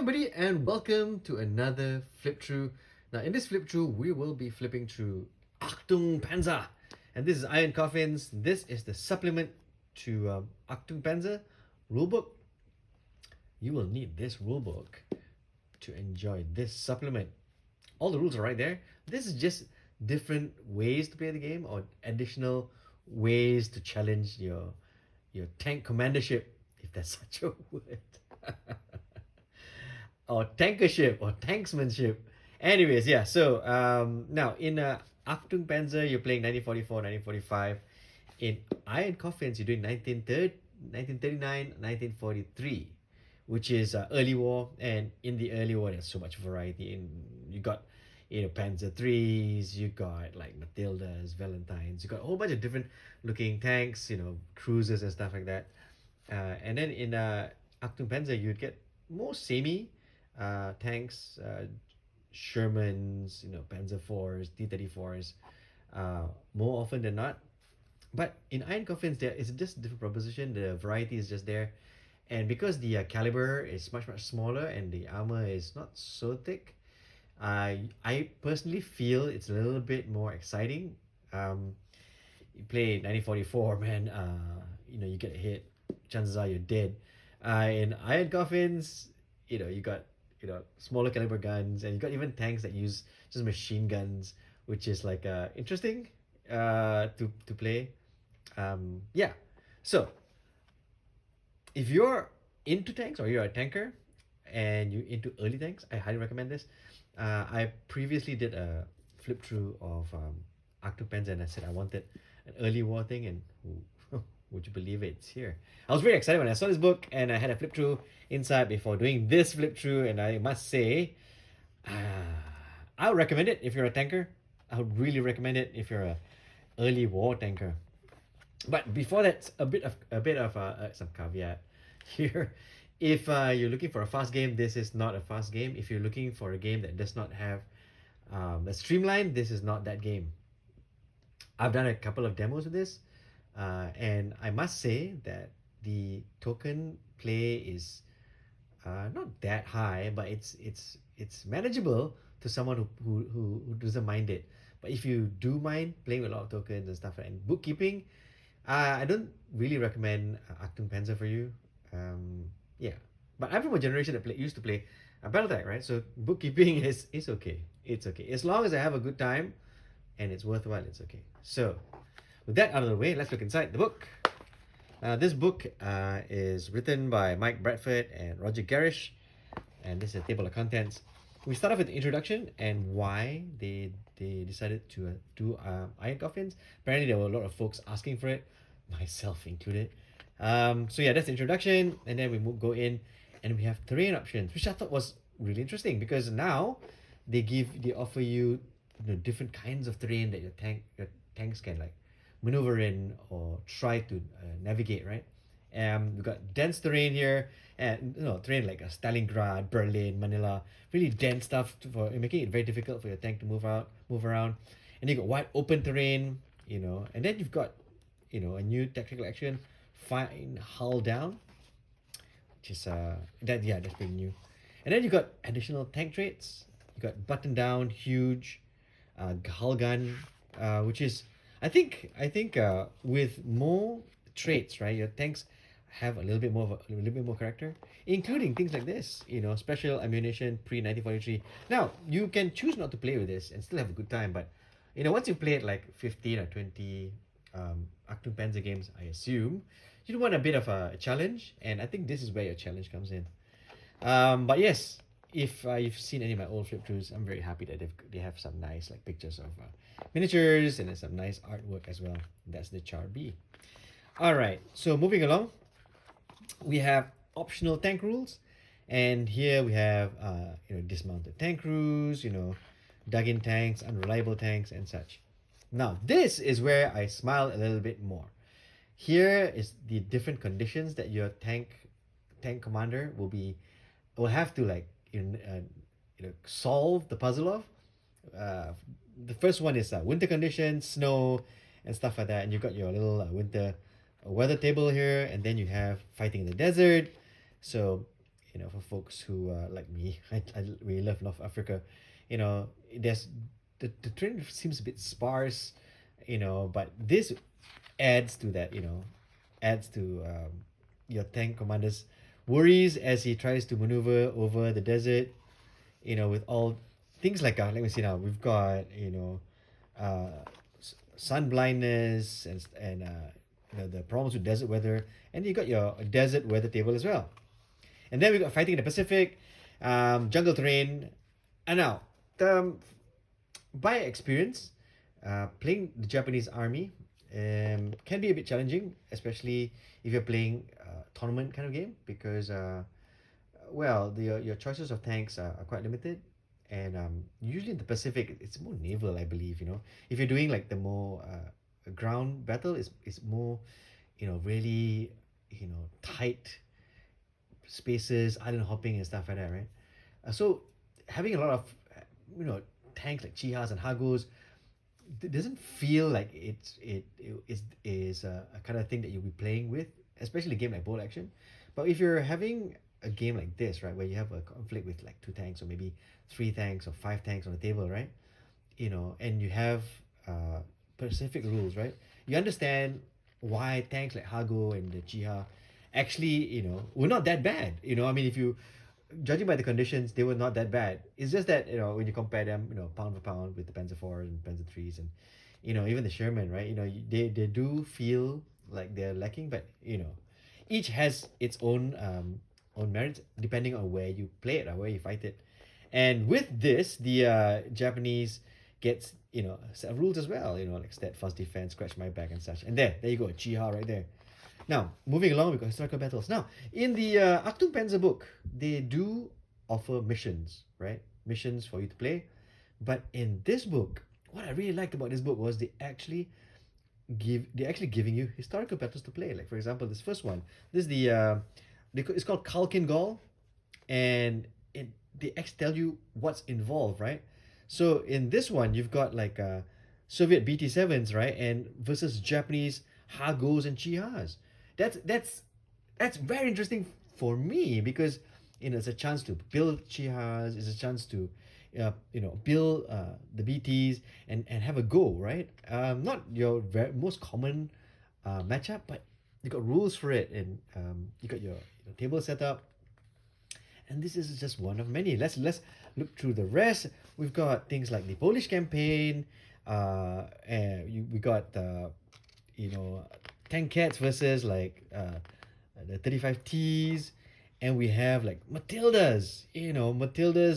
everybody, and welcome to another flip through. Now, in this flip through, we will be flipping through Achtung Panzer, and this is Iron Coffins. This is the supplement to Achtung Panzer rulebook. You will need this rulebook to enjoy this supplement. All the rules are right there. This is just different ways to play the game, or additional ways to challenge your tank commandership, if that's such a word. Or tankership or tanksmanship. Anyways, yeah. So now in Achtung Panzer, you're playing 1944, 1945. In Iron Coffins, you're doing 1939, 1943, which is early war. And in the early war, there's so much variety. In you got Panzer threes, you got like Matildas, Valentines, you got a whole bunch of different looking tanks, cruisers and stuff like that. And then in Achtung Panzer, you'd get more samey tanks, Shermans, Panzer fours, T-34s, more often than not. But in Iron Coffins, there is just a different proposition. The variety is just there, and because the caliber is much smaller and the armor is not so thick, I personally feel it's a little bit more exciting. You play 1944, man. You get a hit, chances are you're dead. In Iron Coffins, you got smaller caliber guns, and you got even tanks that use just machine guns, which is like interesting to play. Yeah. So if you're into tanks or you're a tanker and you're into early tanks, I highly recommend this. I previously did a flip through of Achtung Panzer, and I said I wanted an early war thing, and would you believe it? It's here. I was very excited when I saw this book, and I had a flip through inside before doing this flip through, and I must say, I would recommend it if you're a tanker. I would really recommend it if you're a early war tanker. But before that, a bit of some caveat here. If you're looking for a fast game, this is not a fast game. If you're looking for a game that does not have a streamline, this is not that game. I've done a couple of demos with this, and I must say that the token play is not that high, but it's manageable to someone who doesn't mind it. But if you do mind playing with a lot of tokens and stuff and bookkeeping, I don't really recommend Achtung Panzer for you. Yeah, but I'm from a generation that used to play Battletech, right? So bookkeeping is okay. It's okay as long as I have a good time and it's worthwhile. It's okay. So with that out of the way, let's look inside the book. This book is written by Mike Bradford and Roger Garish, and this is a table of contents. We start off with the introduction and why they decided to do Iron Coffins. Apparently, there were a lot of folks asking for it, myself included. So yeah, that's the introduction, and then we go in, and we have terrain options, which I thought was really interesting because now they offer you, different kinds of terrain that your tanks can like maneuver in or try to navigate, right? We've got dense terrain here, and terrain like Stalingrad, Berlin, Manila, really dense stuff for making it very difficult for your tank to move around. And you got wide open terrain, and then you've got a new tactical action, fine hull down, which is that's pretty new. And then you got additional tank traits. You got button down, huge, hull gun, which is I think with more traits, right? Your tanks have a little bit more character, including things like this, special ammunition pre 1943. Now you can choose not to play with this and still have a good time, but once you play it like 15 or 20 Achtung Panzer games, I assume you want a bit of a challenge, and I think this is where your challenge comes in. But yes, if you've seen any of my old flip throughs, I'm very happy that they have some nice like pictures of miniatures, and then some nice artwork as well. That's the Char B. All right, so moving along, we have optional tank rules, and here we have dismounted tank rules, dug-in tanks, unreliable tanks, and such. Now this is where I smile a little bit more. Here is the different conditions that your tank commander will have to like solve the puzzle of. The first one is winter conditions, snow, and stuff like that, and you've got your little winter weather table here, and then you have fighting in the desert. So for folks who like me, I really love North Africa. There's the trend seems a bit sparse, but this adds to that, adds to your tank commander's worries as he tries to maneuver over the desert, with all things like, let me see now, we've got, uh, sun blindness and the problems with desert weather, and you got your desert weather table as well. And then we got fighting in the Pacific, jungle terrain. And now, by experience, playing the Japanese army can be a bit challenging, especially if you're playing a tournament kind of game, because well, your choices of tanks are quite limited, and usually in the Pacific, it's more naval, I believe. If you're doing like the more ground battle, it's more, really, tight spaces, island hopping and stuff like that, right? So having a lot of you know tanks like Chihas and Hagos doesn't feel like it is a kind of thing that you'll be playing with, especially a game like Bolt Action. But if you're having a game like this, right, where you have a conflict with like two tanks or maybe three tanks or five tanks on the table, right, and you have specific rules, right, you understand why tanks like Hago and the Chiha actually, were not that bad. I mean, if you judging by the conditions, they were not that bad. It's just that when you compare them, pound for pound with the Panzer fours and Panzer threes and even the Sherman, right? They do feel like they're lacking, but each has its own merits depending on where you play it or where you fight it. And with this, the Japanese gets a set of rules as well. Like steadfast defense, scratch my back and such. And there you go, Chiha right there. Now, moving along, we've got historical battles. Now, in the Achtung Panzer book, they do offer missions, right? Missions for you to play. But in this book, what I really liked about this book was they're actually giving you historical battles to play. Like, for example, this first one. This is it's called Kalkin Gol, and they actually tell you what's involved, right? So in this one, you've got like Soviet BT-7s, right, and versus Japanese Hagos and Chihas. That's very interesting for me because it's a chance to build Chihas, it's a chance to build the BTs and have a go, right? Not your most common matchup, but you got rules for it, and you got your table set up, and this is just one of many. Let's look through the rest. We've got things like the Polish campaign. We got tank cats versus like the 35Ts, and we have like Matildas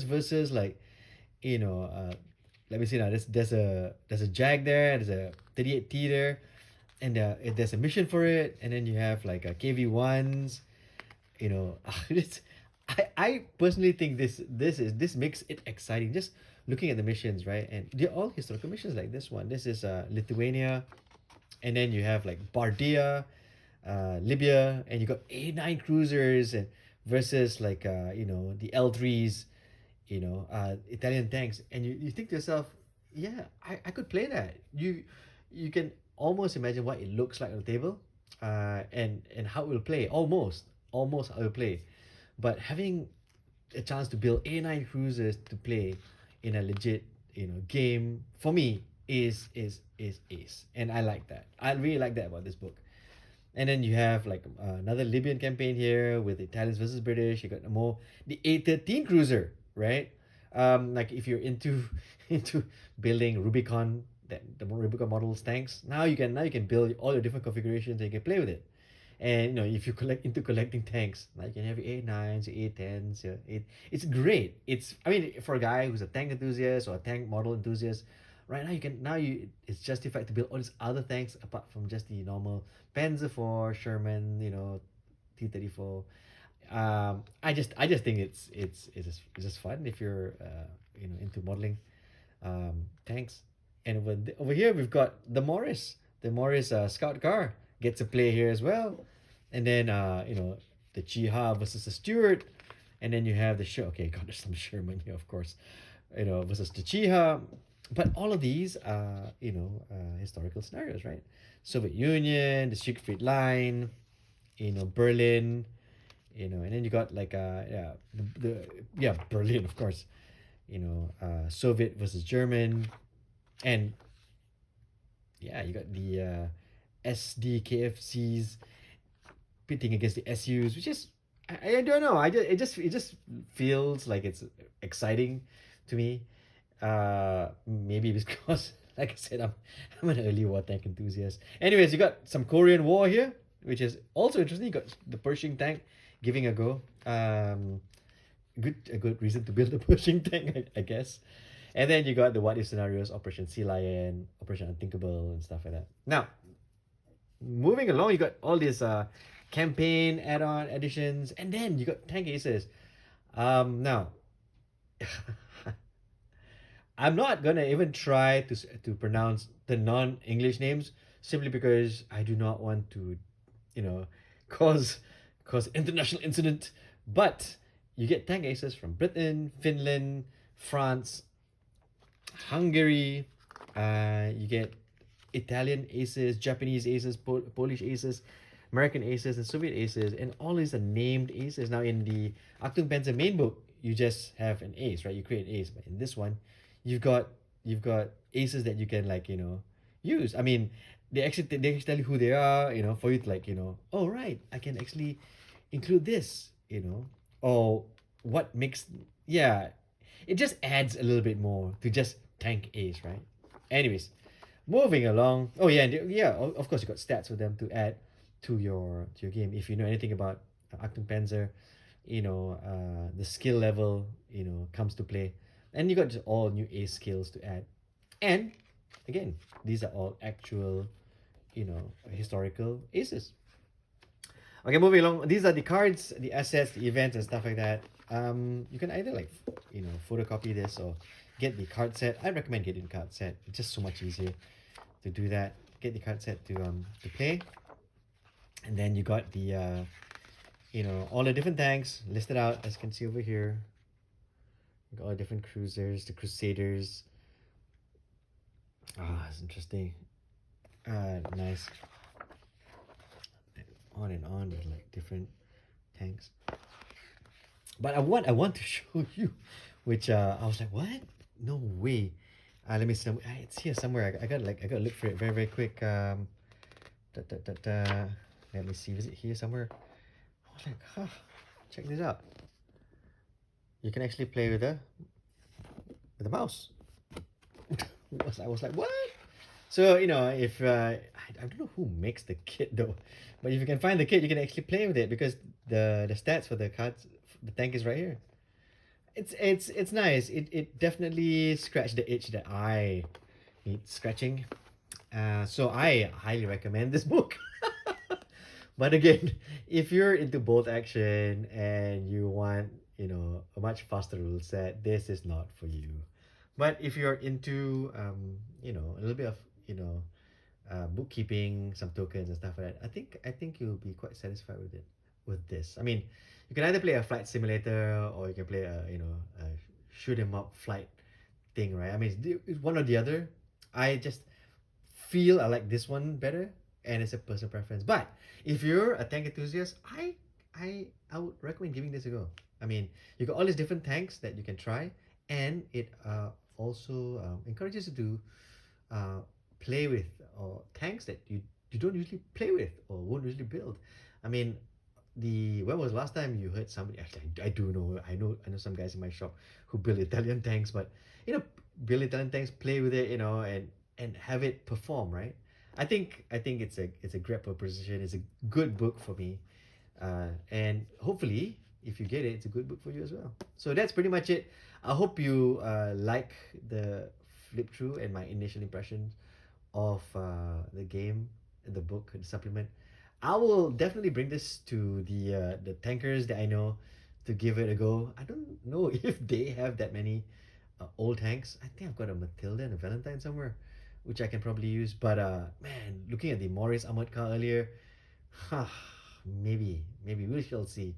versus like let me see now. There's a Jag there. There's a 38T there, and there's a mission for it, and then you have like a KV-1s. It's I personally think this makes it exciting. Just looking at the missions, right? And they're all historical missions like this one. This is Lithuania, and then you have like Bardia, Libya, and you got A9 cruisers and versus like the L3s, Italian tanks, and you think to yourself, yeah, I could play that. You can almost imagine what it looks like on the table, and how it will play. Almost how it will play, but having a chance to build A9 cruisers to play in a legit game for me is and I like that. I really like that about this book. And then you have like another Libyan campaign here with Italians versus British. You got the A13 cruiser, right? Like if you're into into building Rubicon, the more Rubicon models tanks, now you can build all your different configurations and you can play with it. And if you collecting tanks, like you can have your A9s, your A10s, it's great. I mean, for a guy who's a tank enthusiast or a tank model enthusiast, right now it's justified to build all these other tanks apart from just the normal Panzer IV, Sherman, T-34. I just think it's just fun if you're into modeling tanks. And over here we've got the Morris scout car gets to play here as well. And then the Chiha versus the Stewart, and then you have okay, God, there's some Sherman here, of course, versus the Chiha. But all of these are historical scenarios, right? Soviet Union, the Siegfried Line, Berlin, and then you got like yeah, Berlin, of course, Soviet versus German, and yeah, you got the SDKFCs pitting against the SUs, which is I don't know. It just feels like it's exciting to me. Maybe because like I said, I'm an early war tank enthusiast. Anyways, you got some Korean War here, which is also interesting. You got the Pershing tank giving a go. A good reason to build a Pershing tank, I guess. And then you got the what if scenarios, Operation Sea Lion, Operation Unthinkable, and stuff like that. Now, moving along, you got all these campaign add-on additions, and then you got tank aces. Now, I'm not gonna even try to pronounce the non-English names simply because I do not want to, you know, cause international incident. But you get tank aces from Britain, Finland, France, Hungary. You get Italian aces, Japanese aces, Polish aces, American aces, and Soviet aces, and all these are named aces. Now, in the Achtung Panzer main book, you just have an ace, right? You create an ace, but in this one, you've got aces that you can like use. I mean, they actually tell you who they are, for you to like oh right, I can actually include this, or what makes yeah, it just adds a little bit more to just tank ace, right? Anyways, moving along. Oh yeah, and yeah. Of course, you got stats for them to add to your game. If you know anything about Achtung Panzer, the skill level comes to play, and you got just all new ace skills to add. And again, these are all actual, historical aces. Okay, moving along. These are the cards, the assets, the events, and stuff like that. You can either like, photocopy this or get the card set. I recommend getting the card set. It's just so much easier to do that. Get the card set to play, and then you got the all the different tanks listed out as you can see over here. You got all the different cruisers, the Crusaders. It's interesting. Nice. On and on with like different tanks. But I want to show you, which I was like, what? No way. Let me see. It's here somewhere. I gotta look for it very very quick. Da, da, da, da. Let me see. Is it here somewhere? I was like, check this out. You can actually play with the mouse. I was like, what? So if I don't know who makes the kit though, but if you can find the kit, you can actually play with it because the stats for the cards, the tank is right here. It's nice. It definitely scratched the itch that I need scratching. So I highly recommend this book. But again, if you're into bolt action and you want, a much faster rule set, this is not for you. But if you're into, a little bit of, bookkeeping, some tokens and stuff like that, I think you'll be quite satisfied with it, with this. I mean, you can either play a flight simulator or you can play a shoot 'em up flight thing, right? I mean, it's one or the other. I just feel I like this one better, and it's a personal preference. But if you're a tank enthusiast, I would recommend giving this a go. I mean, you got all these different tanks that you can try, and it also encourages you to play with tanks that you don't usually play with or won't usually build. I mean, when was the last time you heard somebody? Actually, I do know. I know some guys in my shop who build Italian tanks, but build Italian tanks, play with it, and have it perform, right? I think it's a great proposition. It's a good book for me, and hopefully, if you get it, it's a good book for you as well. So that's pretty much it. I hope you like the flip through and my initial impressions of the game, the book, the supplement. I will definitely bring this to the tankers that I know to give it a go. I don't know if they have that many old tanks. I think I've got a Matilda and a Valentine somewhere, which I can probably use. But man, looking at the Morris Ahmad car earlier, maybe we shall see.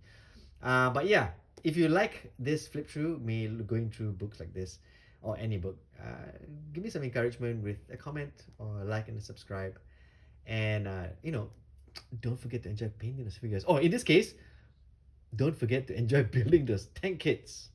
But yeah, if you like this flip through, me going through books like this, or any book, give me some encouragement with a comment or a like and a subscribe. And don't forget to enjoy painting those figures. Oh, in this case, don't forget to enjoy building those tank kits.